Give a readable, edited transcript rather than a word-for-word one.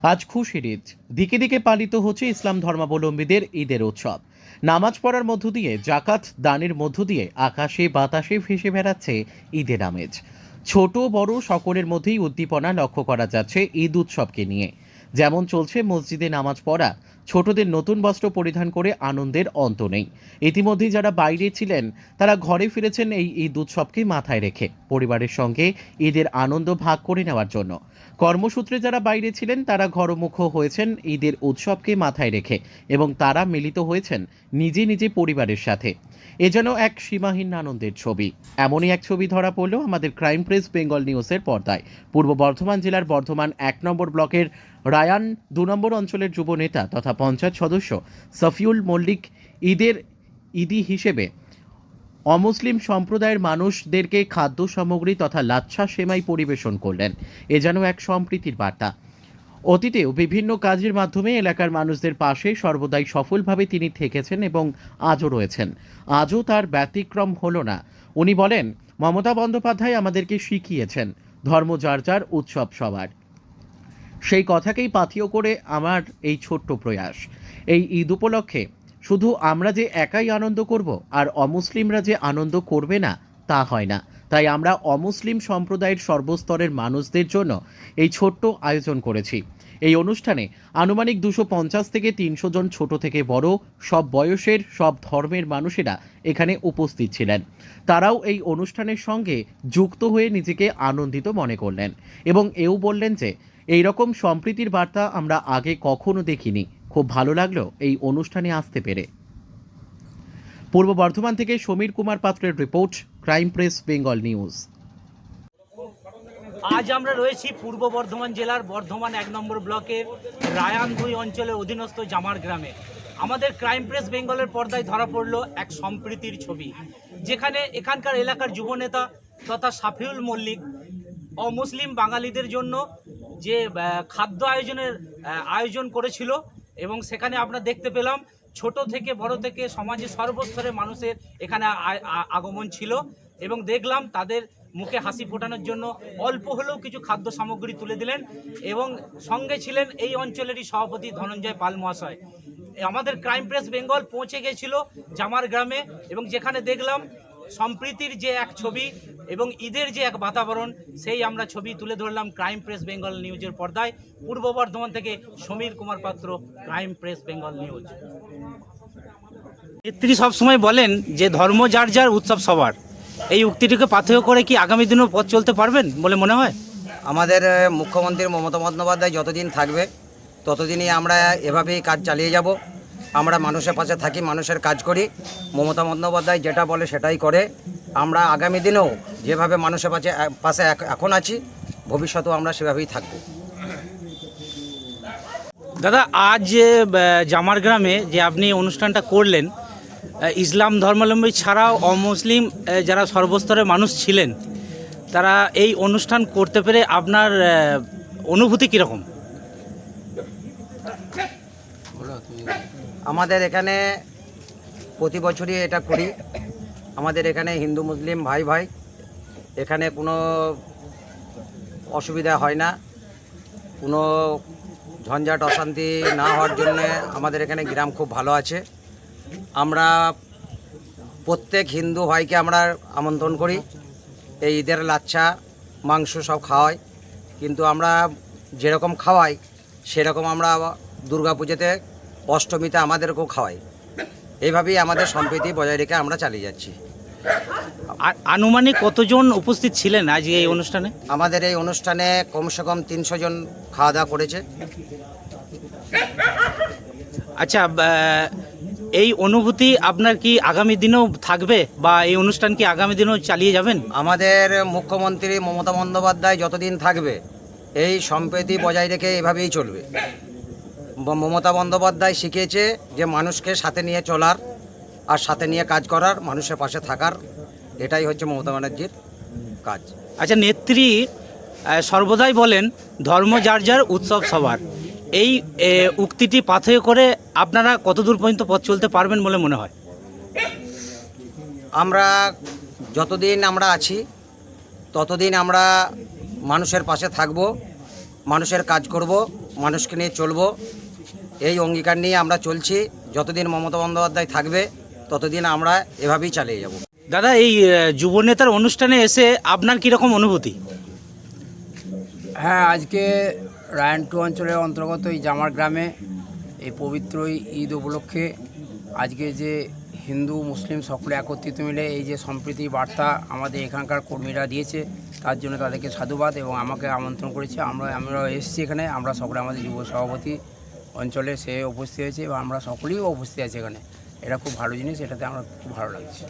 আজ খুশির ঈদ। দিকে দিকে পালিত হচ্ছে ইসলাম ধর্মাবলম্বীদের ঈদের উৎসব। নামাজ পড়ার মধ্য দিয়ে, জাকাত দানের মধ্য দিয়ে আকাশে বাতাসে ভেসে বেড়াচ্ছে ঈদের আমেজ। ছোট বড় সকলের মধ্যেই উদ্দীপনা লক্ষ্য করা যাচ্ছে ঈদ উৎসবকে নিয়ে। যেমন চলছে মসজিদে নামাজ পড়া, ছোটদের নতুন বস্ত্র পরিধান করে আনন্দের অন্ত নেই। ইতিমধ্যেই যারা বাইরে ছিলেন তারা ঘরে ফিরেছেন এই ঈদ উৎসবকে মাথায় রেখে পরিবারের সঙ্গে ঈদের আনন্দ ভাগ করে নেওয়ার জন্য। কর্মসূত্রে যারা বাইরে ছিলেন তারা ঘরমুখ হয়েছেন ঈদের উৎসবকে মাথায় রেখে, এবং তারা মিলিত হয়েছেন নিজে নিজে পরিবারের সাথে। এ যেন এক সীমাহীন আনন্দের ছবি। এমনই এক ছবি ধরা পড়ল আমাদের ক্রাইম প্রেস বেঙ্গল নিউজের পর্দায়। পূর্ব বর্ধমান জেলার বর্ধমান 1 নম্বর ব্লকের রায়ান 2 নম্বর অঞ্চলের যুব নেতা তথা পঞ্চায়েত সদস্য সফিউল মল্লিক ঈদি হিসেবে অমুসলিম সম্প্রদায়ের মানুষদেরকে খাদ্য সামগ্রী তথা লাচ্ছা সেমাই পরিবেশন করলেন। এ যেন এক সম্প্রীতির বার্তা। অতীতেও বিভিন্ন কাজের মাধ্যমে এলাকার মানুষদের পাশে সর্বদাই সফলভাবে তিনি থেকেছেন এবং আজও রয়েছেন। আজও তার ব্যতিক্রম হলো না। উনি বলেন, মমতা বন্দ্যোপাধ্যায় আমাদেরকে শিখিয়েছেন ধর্ম যার যার, উৎসব সবার। সেই কথাকেই পাথেয় করে আমার এই ছোট্ট প্রয়াস। এই ঈদ উপলক্ষে শুধু আমরা যে একাই আনন্দ করব আর অমুসলিমরা যে আনন্দ করবে না, তা হয় না। তাই আমরা অমুসলিম সম্প্রদায়ের সর্বস্তরের মানুষদের জন্য এই ছোট্ট আয়োজন করেছি। এই অনুষ্ঠানে আনুমানিক 250 থেকে 300 জন ছোট থেকে বড় সব বয়সের সব ধর্মের মানুষেরা এখানে উপস্থিত ছিলেন। তারাও এই অনুষ্ঠানের সঙ্গে যুক্ত হয়ে নিজেকে আনন্দিত মনে করলেন এবং এও বললেন যে এই রকম সম্প্রীতির বার্তা আমরা আগে কখনো দেখিনি। খুব ভালো লাগলো এই অনুষ্ঠানে আসতে পেরে। পূর্ব বর্ধমান থেকে সমীর কুমার পাত্রের report, crime press Bengal news. আজ আমরা রয়েছি পূর্ব বর্ধমান জেলার বর্ধমান 1 নম্বর ব্লকের রায়ান 2 অঞ্চলের অধীনস্থ জামার গ্রামে। আমাদের ক্রাইম প্রেস বেঙ্গলের পর্দায় ধরা পড়ল এক সম্প্রীতির ছবি, যেখানে এখানকার এলাকার যুবনেতা তথা সাফিউল মল্লিক অমুসলিম বাঙালিদের জন্য যে খাদ্য আয়োজন করেছিল, এবং সেখানে আমরা দেখতে পেলাম ছোট থেকে বড় থেকে সমাজের সর্বস্তরের মানুষের এখানে আগমন ছিল, এবং দেখলাম তাদের মুখে হাসি ফোটানোর জন্য অল্প হলেও কিছু খাদ্য সামগ্রী তুলে দিলেন, এবং সঙ্গে ছিলেন এই অঞ্চলেরই সভাপতি ধনঞ্জয় পাল মহাশয়। আমাদের ক্রাইম প্রেস বেঙ্গল পৌঁছে গেছিল জামার গ্রামে, এবং যেখানে দেখলাম সম্প্রীতির যে এক ছবি এবং ঈদের যে এক বাতাবরণ, সেই আমরা ছবি তুলে ধরলাম ক্রাইম প্রেস বেঙ্গল নিউজের পর্দায়। পূর্ব বর্ধমান থেকে সমীর কুমার পাত্র, ক্রাইম প্রেস বেঙ্গল নিউজ। নেত্রী সবসময় বলেন যে ধর্ম যার যার, উৎসব সবার। এই উক্তিটিকে পাথেয় করে কি আগামী দিনেও পথ চলতে পারবেন বলে মনে হয়? আমাদের মুখ্যমন্ত্রী মমতা বন্দ্যোপাধ্যায় যতদিন থাকবে ততদিনই আমরা এভাবেই কাজ চালিয়ে যাব। আমরা মানুষের পাশে থাকি, মানুষের কাজ করি। মমতা বন্দ্যোপাধ্যায় যেটা বলে সেটাই করে। আমরা আগামী দিনেও যেভাবে মানুষের পাশে এখন আছি, ভবিষ্যতেও আমরা সেভাবেই থাকব। দাদা, আজ জামার গ্রামে যে আপনি অনুষ্ঠানটা করলেন, ইসলাম ধর্মাবলম্বী ছাড়াও অমুসলিম যারা সর্বস্তরের মানুষ ছিলেন, তারা এই অনুষ্ঠান করতে পেরে আপনার অনুভূতি কীরকম? আমাদের এখানে প্রতি বছরই এটা করি। আমাদের এখানে হিন্দু মুসলিম ভাই ভাই, এখানে কোনো অসুবিধা হয় না। কোনো ঝঞ্ঝাট অশান্তি না হওয়ার জন্যে আমাদের এখানে গ্রাম খুব ভালো আছে। আমরা প্রত্যেক হিন্দু ভাইকে আমরা আমন্ত্রণ করি, এই ঈদের লাচ্ছা মাংস সব খাওয়াই। কিন্তু আমরা যেরকম খাওয়াই সেরকম আমরা দুর্গা পুজোতে, অষ্টমীতে আমাদেরকেও খাওয়াই। এইভাবেই আমাদের সম্প্রীতি বজায় রেখে আমরা চালিয়ে যাচ্ছি। আনুমানিক কতজন উপস্থিত ছিলেন আজ এই অনুষ্ঠানে? আমাদের এই অনুষ্ঠানে কমসে কম 300 জন খাওয়া দাওয়া করেছে। আচ্ছা, এই অনুভূতি আপনার কি আগামী দিনেও থাকবে, বা এই অনুষ্ঠান কি আগামী দিনেও চালিয়ে যাবেন? আমাদের মুখ্যমন্ত্রী মমতা বন্দ্যোপাধ্যায় যতদিন থাকবে এই সম্প্রীতি বজায় রেখে এভাবেই চলবে। মমতা বন্দ্যোপাধ্যায় শিখিয়েছে যে মানুষকে সাথে নিয়ে চলার আর সাথে নিয়ে কাজ করার, মানুষের পাশে থাকার। এটাই হচ্ছে মমতা ব্যানার্জির কাজ। আচ্ছা, নেত্রী সর্বদাই বলেন ধর্ম যার যার, উৎসব সবার। এই উক্তিটি পাথেয় করে আপনারা কতদূর পর্যন্ত পথ চলতে পারবেন বলে মনে হয়? আমরা যতদিন আমরা আছি ততদিন আমরা মানুষের পাশে থাকব, মানুষের কাজ করব, মানুষকে নিয়ে চলবো, এই অঙ্গীকার নিয়ে আমরা চলছি। যতদিন মমতা বন্দ্যোপাধ্যায় থাকবে ততদিন আমরা এভাবেই চালিয়ে যাব। দাদা, এই যুবনেতার অনুষ্ঠানে এসে আপনার কীরকম অনুভূতি? হ্যাঁ, আজকে রায়ন 2 অঞ্চলের অন্তর্গত এই জামার গ্রামে এই পবিত্র ঈদ উপলক্ষে আজকে যে হিন্দু মুসলিম সকলে একত্রিত মিলে এই যে সম্প্রীতি বার্তা আমাদের এখানকার কর্মীরা দিয়েছে, তার জন্য তাদেরকে সাধুবাদ। এবং আমাকে আমন্ত্রণ করেছে, আমরা এসেছি এখানে। আমরা সকলে, আমাদের যুব সভাপতি অঞ্চলে সে উপস্থিত হয়েছে এবং আমরা সকলেই উপস্থিত আছি এখানে। এটা খুব ভালো জিনিস, এটাতে আমার খুব ভালো লাগছে।